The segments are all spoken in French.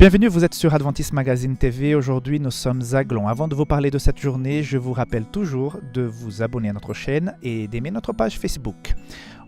Bienvenue, vous êtes sur Adventist Magazine TV. Aujourd'hui, nous sommes à Glon. Avant de vous parler de cette journée, je vous rappelle toujours de vous abonner à notre chaîne et d'aimer notre page Facebook.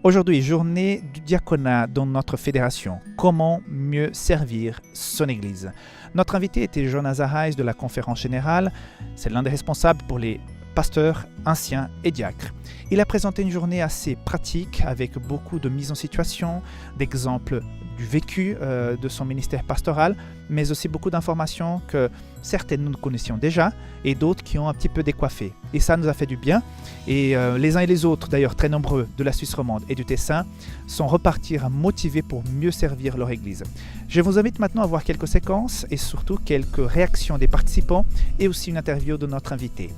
Aujourd'hui, journée du diaconat dans notre fédération. Comment mieux servir son Église? Notre invité était Jonathan Hayes de la Conférence Générale. C'est l'un des responsables pour les pasteurs, anciens et diacres. Il a présenté une journée assez pratique avec beaucoup de mise en situation, d'exemples du vécu de son ministère pastoral, mais aussi beaucoup d'informations que certaines nous connaissions déjà et d'autres qui ont un petit peu décoiffé. Et ça nous a fait du bien. Et les uns et les autres, d'ailleurs très nombreux, de la Suisse romande et du Tessin, sont repartis motivés pour mieux servir leur Église. Je vous invite maintenant à voir quelques séquences et surtout quelques réactions des participants et aussi une interview de notre invité.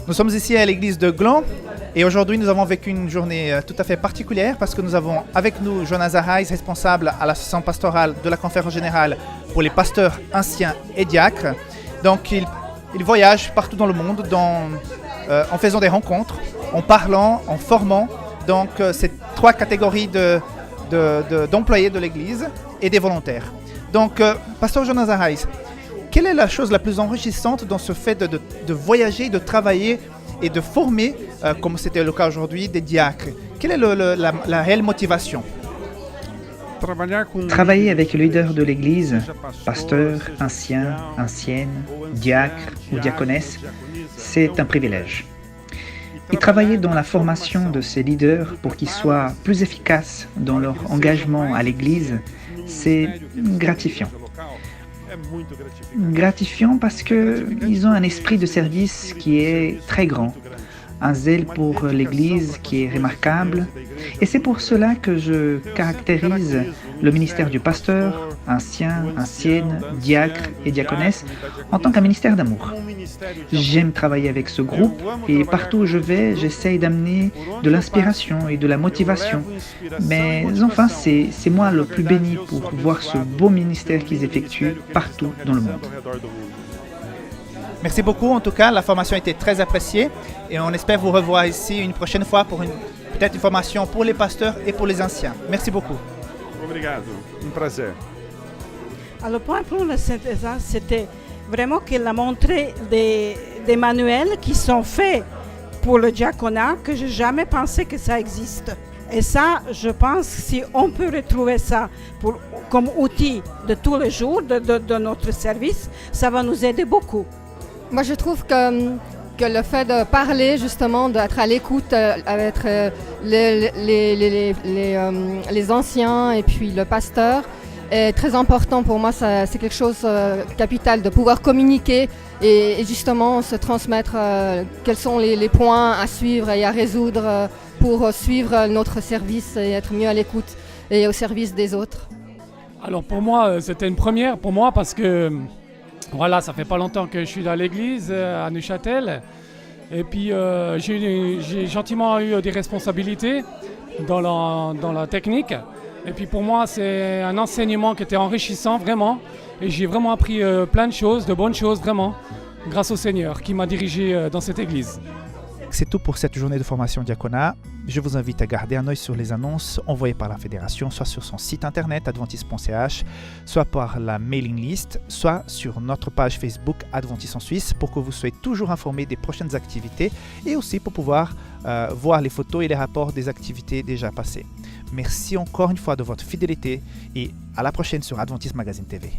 Nous sommes ici à l'église de Glon et aujourd'hui nous avons vécu une journée tout à fait particulière parce que nous avons avec nous Jonathan Hayes, responsable à l'association pastorale de la Conférence Générale pour les pasteurs anciens et diacres. Donc il voyage partout dans le monde en faisant des rencontres, en parlant, en formant donc ces trois catégories d'employés de l'église et des volontaires. Donc pasteur Jonathan Hayes, quelle est la chose la plus enrichissante dans ce fait de voyager, de travailler et de former, comme c'était le cas aujourd'hui, des diacres? Quelle est la réelle motivation? Travailler avec le leader de l'Église, pasteur, ancien, ancienne, diacre ou diaconesse, c'est un privilège. Et travailler dans la formation de ces leaders pour qu'ils soient plus efficaces dans leur engagement à l'Église, c'est gratifiant. Gratifiant parce qu'ils ont un esprit de service qui est très grand, un zèle pour l'Église qui est remarquable. Et c'est pour cela que je caractérise le ministère du pasteur, ancien, ancienne, diacre et diaconesse en tant qu'un ministère d'amour. J'aime travailler avec ce groupe et partout où je vais, j'essaye d'amener de l'inspiration et de la motivation. Mais enfin, c'est moi le plus béni pour voir ce beau ministère qu'ils effectuent partout dans le monde. Merci beaucoup. En tout cas, la formation a été très appréciée et on espère vous revoir ici une prochaine fois pour peut-être une formation pour les pasteurs et pour les anciens. Merci beaucoup. Obrigado, un prazer. Alors, pour le Saint-Esprit, c'était vraiment qu'il a montré des manuels qui sont faits pour le diaconat que je n'ai jamais pensé que ça existe. Et ça, je pense, si on peut retrouver ça comme outil de tous les jours de notre service, ça va nous aider beaucoup. Moi, je trouve que le fait de parler, justement, d'être à l'écoute avec les anciens et puis le pasteur est très important pour moi. C'est quelque chose de capital de pouvoir communiquer et justement se transmettre quels sont les points à suivre et à résoudre pour suivre notre service et être mieux à l'écoute et au service des autres. Alors pour moi, c'était une première pour moi parce que voilà, ça fait pas longtemps que je suis dans l'église à Neuchâtel et puis j'ai gentiment eu des responsabilités dans la technique et puis pour moi c'est un enseignement qui était enrichissant vraiment et j'ai vraiment appris plein de choses, de bonnes choses vraiment grâce au Seigneur qui m'a dirigé dans cette église. C'est tout pour cette journée de formation diaconat. Je vous invite à garder un œil sur les annonces envoyées par la fédération, soit sur son site internet adventist.ch, soit par la mailing list, soit sur notre page Facebook Adventist en Suisse pour que vous soyez toujours informés des prochaines activités et aussi pour pouvoir voir les photos et les rapports des activités déjà passées. Merci encore une fois de votre fidélité et à la prochaine sur Adventist Magazine TV.